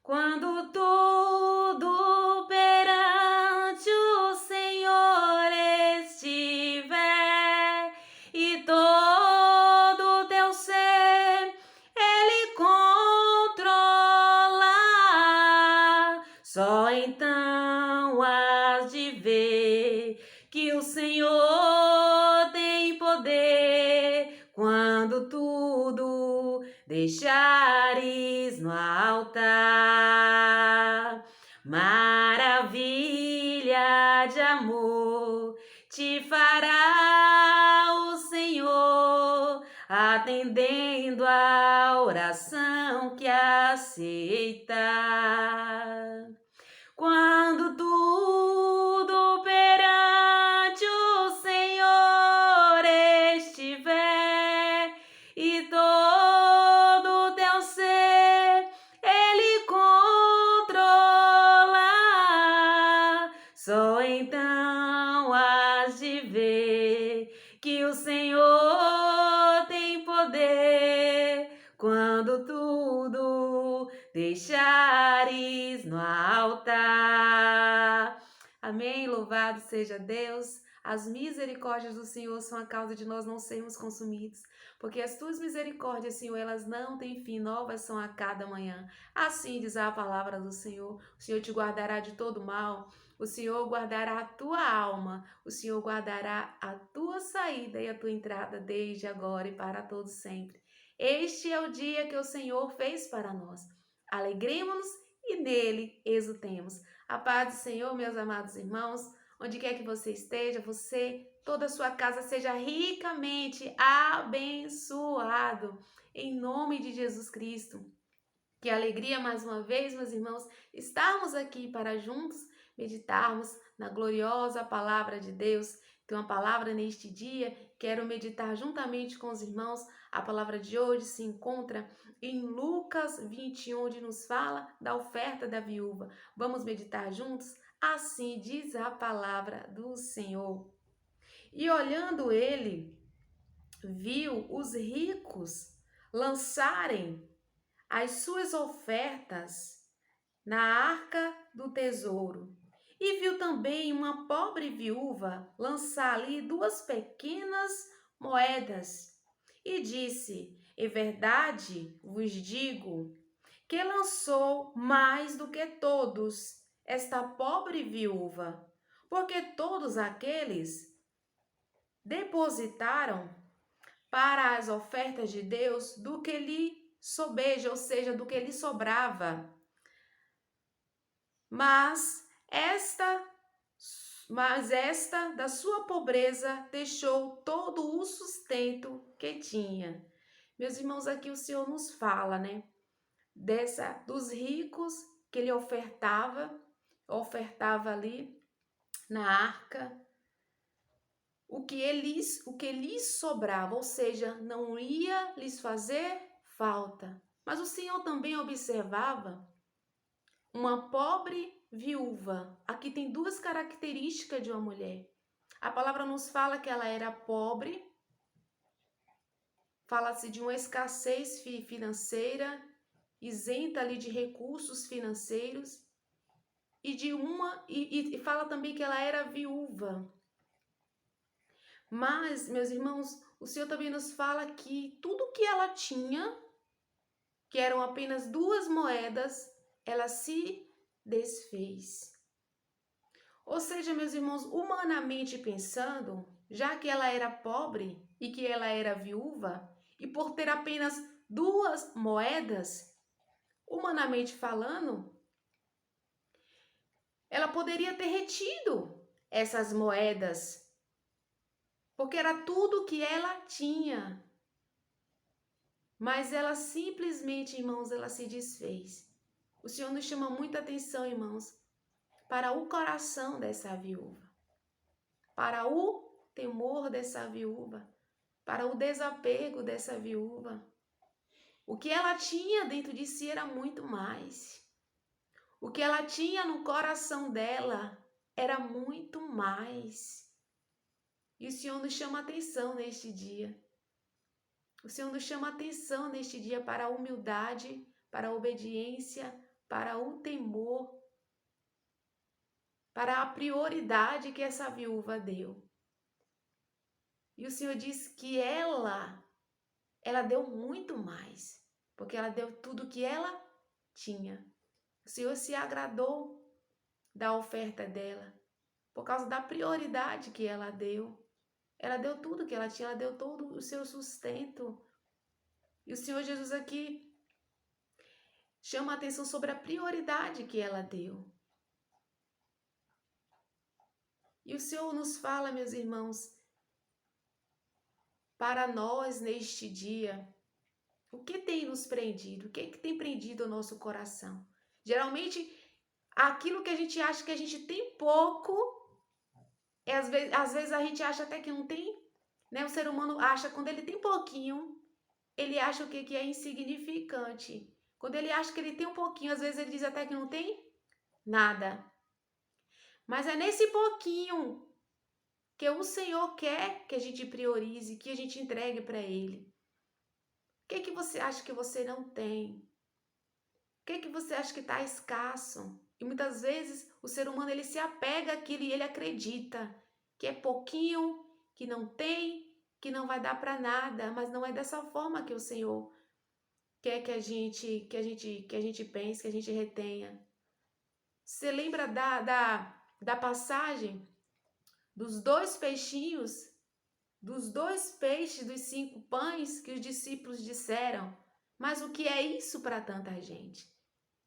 Quando tudo perante o Senhor estiver e todo o teu ser Ele controlar, só então has de ver que o Senhor tem poder quando tudo deixares no altar. Maravilha de amor te fará o Senhor, atendendo a oração que aceita. Quando tudo perante o Senhor estiver e todo o teu ser Ele controlar, só então has de ver que o Senhor tem poder quando tudo deixares no altar. Amém? Louvado seja Deus. As misericórdias do Senhor são a causa de nós não sermos consumidos, porque as tuas misericórdias, Senhor, elas não têm fim, novas são a cada manhã. Assim diz a palavra do Senhor. O Senhor te guardará de todo mal, o Senhor guardará a tua alma, o Senhor guardará a tua saída e a tua entrada desde agora e para todo sempre. Este é o dia que o Senhor fez para nós. Alegremos-nos e nele exultemos. A paz do Senhor, meus amados irmãos, onde quer que você esteja, você, toda a sua casa seja ricamente abençoado, em nome de Jesus Cristo. Que alegria mais uma vez, meus irmãos, estarmos aqui para juntos meditarmos na gloriosa palavra de Deus. Tem uma palavra neste dia, quero meditar juntamente com os irmãos. A palavra de hoje se encontra em Lucas 21, onde nos fala da oferta da viúva. Vamos meditar juntos? Assim diz a palavra do Senhor. E olhando ele, viu os ricos lançarem as suas ofertas na arca do tesouro. E viu também uma pobre viúva lançar ali 2 pequenas moedas. E disse: em verdade vos digo que lançou mais do que todos esta pobre viúva, porque todos aqueles depositaram para as ofertas de Deus do que lhe sobeja, ou seja, do que lhe sobrava. Mas esta da sua pobreza deixou todo o sustento que tinha. Meus irmãos, aqui o Senhor nos fala, né? Dos ricos que ele ofertava ali na arca, o que lhes sobrava, ou seja, não ia lhes fazer falta. Mas o Senhor também observava uma pobre viúva. Aqui tem 2 características de uma mulher. A palavra nos fala que ela era pobre, fala-se de uma escassez financeira, isenta ali de recursos financeiros, e fala também que ela era viúva. Mas, meus irmãos, o Senhor também nos fala que tudo que ela tinha, que eram apenas 2 moedas, ela se desfez. Ou seja, meus irmãos, humanamente pensando, já que ela era pobre e que ela era viúva, e por ter apenas 2 moedas, humanamente falando, ela poderia ter retido essas moedas, porque era tudo que ela tinha. Mas ela simplesmente, irmãos, ela se desfez. O Senhor nos chama muita atenção, irmãos, para o coração dessa viúva, para o temor dessa viúva, para o desapego dessa viúva. O que ela tinha dentro de si era muito mais. O que ela tinha no coração dela era muito mais. E o Senhor nos chama atenção neste dia. O Senhor nos chama atenção neste dia para a humildade, para a obediência, para o temor, para a prioridade que essa viúva deu. E o Senhor diz que ela deu muito mais, porque ela deu tudo que ela tinha. O Senhor se agradou da oferta dela, por causa da prioridade que ela deu. Ela deu tudo que ela tinha, ela deu todo o seu sustento. E o Senhor Jesus aqui chama a atenção sobre a prioridade que ela deu. E o Senhor nos fala, meus irmãos, para nós neste dia, o que tem nos prendido? O que tem prendido o nosso coração? Geralmente, aquilo que a gente acha que a gente tem pouco, às vezes a gente acha até que não tem, né? O ser humano acha, quando ele tem pouquinho, ele acha o que é insignificante. Quando ele acha que ele tem um pouquinho, às vezes ele diz até que não tem nada. Mas é nesse pouquinho que o Senhor quer que a gente priorize, que a gente entregue para Ele. O que você acha que você não tem? O que você acha que está escasso? E muitas vezes o ser humano ele se apega àquilo e ele acredita que é pouquinho, que não tem, que não vai dar para nada, mas não é dessa forma que o Senhor quer que a gente pense, que a gente retenha. Você lembra da passagem dos 2 peixinhos, dos 2 peixes, dos 5 pães que os discípulos disseram? Mas o que é isso para tanta gente?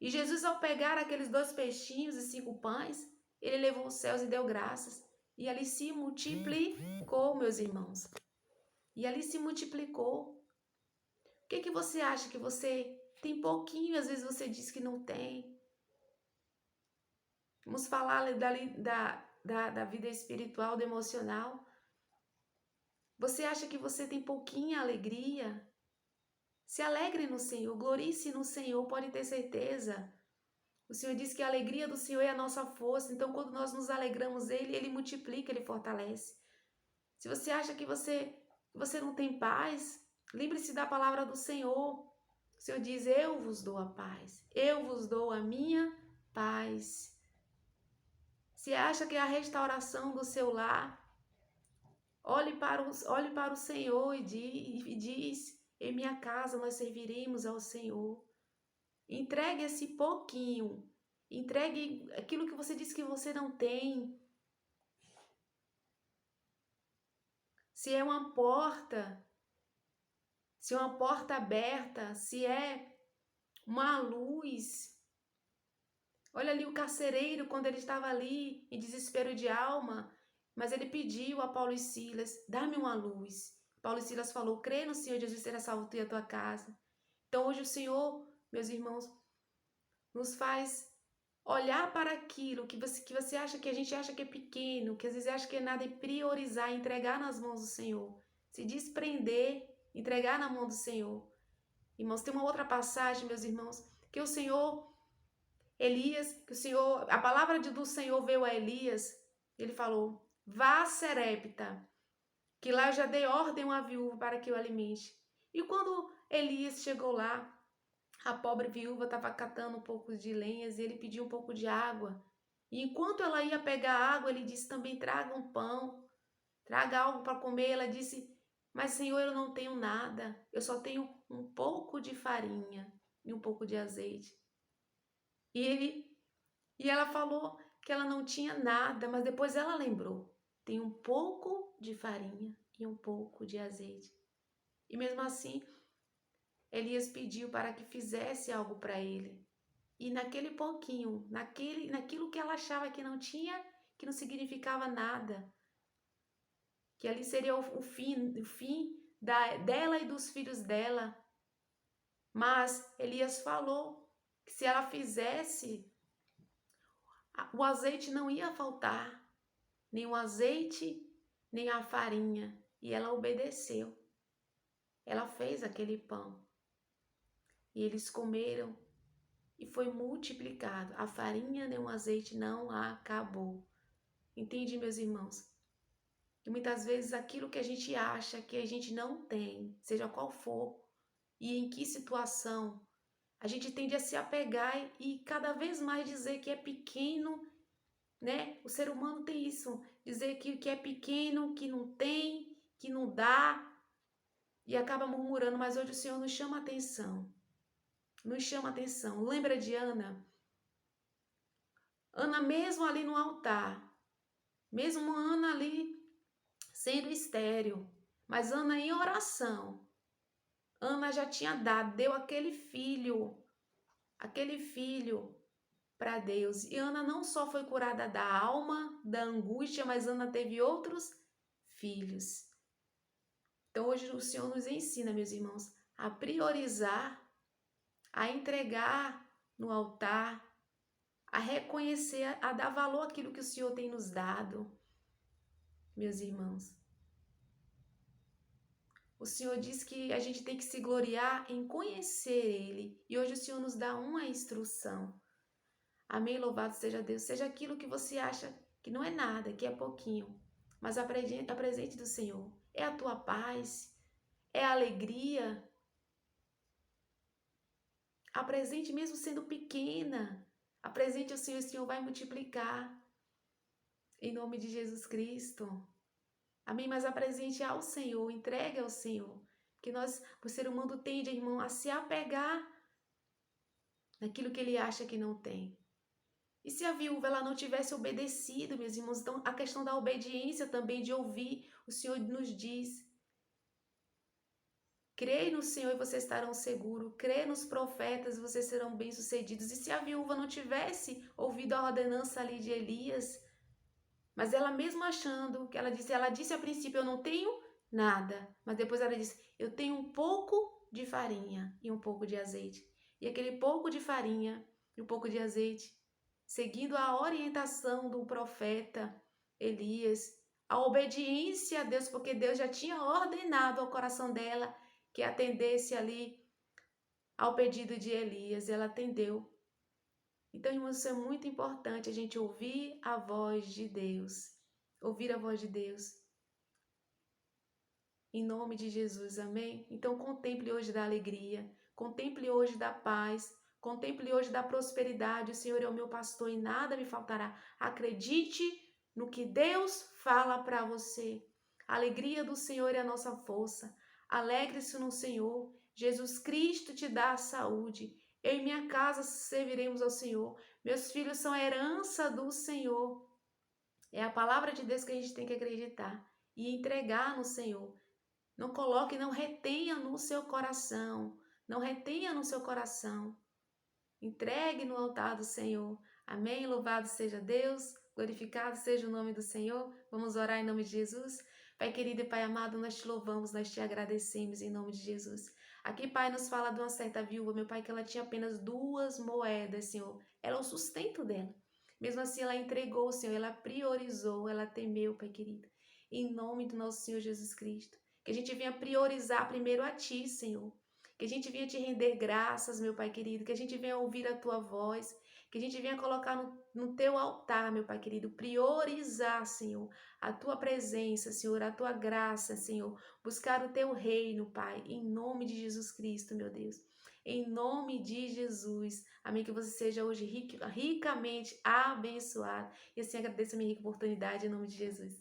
E Jesus, ao pegar aqueles 2 peixinhos e 5 pães, ele levou os céus e deu graças. E ali se multiplicou, meus irmãos. E ali se multiplicou. O que você acha que você tem pouquinho, às vezes você diz que não tem? Vamos falar da vida espiritual, do emocional. Você acha que você tem pouquinha alegria? Se alegre no Senhor, glorie-se no Senhor, pode ter certeza. O Senhor diz que a alegria do Senhor é a nossa força. Então, quando nós nos alegramos Ele multiplica, Ele fortalece. Se você acha que você não tem paz, lembre-se da palavra do Senhor. O Senhor diz, eu vos dou a paz. Eu vos dou a minha paz. Se acha que é a restauração do seu lar, olhe para o Senhor e diz, em minha casa nós serviremos ao Senhor. Entregue esse pouquinho. Entregue aquilo que você disse que você não tem. Se é uma porta aberta, se é uma luz. Olha ali o carcereiro, quando ele estava ali em desespero de alma, mas ele pediu a Paulo e Silas, dá-me uma luz. Paulo e Silas falou, crê no Senhor Jesus, será salvo tu e a tua casa. Então hoje o Senhor, meus irmãos, nos faz olhar para aquilo que você acha, que a gente acha que é pequeno, que às vezes acha que é nada, e priorizar, entregar nas mãos do Senhor. Se desprender, entregar na mão do Senhor. Irmãos, tem uma outra passagem, meus irmãos, que o Senhor, a palavra do Senhor veio a Elias, ele falou, vá a Serepta, que lá eu já dei ordem a uma viúva para que o alimente. E quando Elias chegou lá, a pobre viúva estava catando um pouco de lenhas e ele pediu um pouco de água. E enquanto ela ia pegar água, ele disse também, traga um pão, traga algo para comer. Ela disse, mas Senhor, eu não tenho nada, eu só tenho um pouco de farinha e um pouco de azeite. E ela falou que ela não tinha nada, mas depois ela lembrou, tem um pouco de farinha e um pouco de azeite. E mesmo assim, Elias pediu para que fizesse algo para ele. E naquele pouquinho, naquilo que ela achava que não tinha, que não significava nada, que ali seria o fim dela e dos filhos dela. Mas Elias falou que se ela fizesse, o azeite não ia faltar, nem o azeite, nem a farinha. E ela obedeceu. Ela fez aquele pão. E eles comeram e foi multiplicado. A farinha nem o azeite não acabou. Entende, meus irmãos? Que muitas vezes aquilo que a gente acha que a gente não tem, seja qual for, e em que situação, A gente tende a se apegar e cada vez mais dizer que é pequeno, né? O ser humano tem isso, dizer que é pequeno, que não tem, que não dá, e acaba murmurando, mas hoje o Senhor nos chama a atenção. Nos chama a atenção. Lembra de Ana? Ana mesmo ali no altar, mesmo Ana ali sendo estéril, mas Ana em oração. Ana já tinha dado, deu aquele filho para Deus. E Ana não só foi curada da alma, da angústia, mas Ana teve outros filhos. Então hoje o Senhor nos ensina, meus irmãos, a priorizar, a entregar no altar, a reconhecer, a dar valor àquilo que o Senhor tem nos dado, meus irmãos. O Senhor diz que a gente tem que se gloriar em conhecer Ele. E hoje o Senhor nos dá uma instrução. Amém? Louvado seja Deus. Seja aquilo que você acha que não é nada, que é pouquinho. Mas a presente do Senhor é a tua paz, é a alegria. Apresente mesmo sendo pequena. Apresente ao Senhor, o Senhor vai multiplicar. Em nome de Jesus Cristo. Amém? Mas apresente ao Senhor, entregue ao Senhor. Que nós, o ser humano tende, irmão, a se apegar naquilo que ele acha que não tem. E se a viúva ela não tivesse obedecido, meus irmãos, então a questão da obediência também, de ouvir, o Senhor nos diz: crê no Senhor e vocês estarão seguros, crê nos profetas e vocês serão bem-sucedidos. E se a viúva não tivesse ouvido a ordenança ali de Elias, mas ela mesmo achando que ela disse a princípio, eu não tenho nada, mas depois ela disse, eu tenho um pouco de farinha e um pouco de azeite. E aquele pouco de farinha e um pouco de azeite, seguindo a orientação do profeta Elias, a obediência a Deus, porque Deus já tinha ordenado ao coração dela que atendesse ali ao pedido de Elias, ela atendeu. Então, irmãos, isso é muito importante, a gente ouvir a voz de Deus. Ouvir a voz de Deus. Em nome de Jesus, amém? Então, contemple hoje da alegria, contemple hoje da paz, contemple hoje da prosperidade. O Senhor é o meu pastor e nada me faltará. Acredite no que Deus fala para você. A alegria do Senhor é a nossa força. Alegre-se no Senhor. Jesus Cristo te dá a saúde. Eu e minha casa serviremos ao Senhor. Meus filhos são a herança do Senhor. É a palavra de Deus que a gente tem que acreditar e entregar no Senhor. Não coloque, não retenha no seu coração. Não retenha no seu coração. Entregue no altar do Senhor. Amém? Louvado seja Deus. Glorificado seja o nome do Senhor. Vamos orar em nome de Jesus. Pai querido e Pai amado, nós te louvamos, nós te agradecemos em nome de Jesus. Aqui, Pai, nos fala de uma certa viúva, meu Pai, que ela tinha apenas 2 moedas, Senhor. Era o sustento dela. Mesmo assim, ela entregou, Senhor, ela priorizou, ela temeu, Pai querido. Em nome do nosso Senhor Jesus Cristo. Que a gente venha priorizar primeiro a Ti, Senhor. Que a gente venha te render graças, meu Pai querido. Que a gente venha ouvir a Tua voz. Que a gente venha colocar no Teu altar, meu Pai querido. Priorizar, Senhor, a Tua presença, Senhor, a Tua graça, Senhor. Buscar o Teu reino, Pai. Em nome de Jesus Cristo, meu Deus. Em nome de Jesus. Amém. Que você seja hoje ricamente abençoado. E assim agradeço a minha rica oportunidade em nome de Jesus.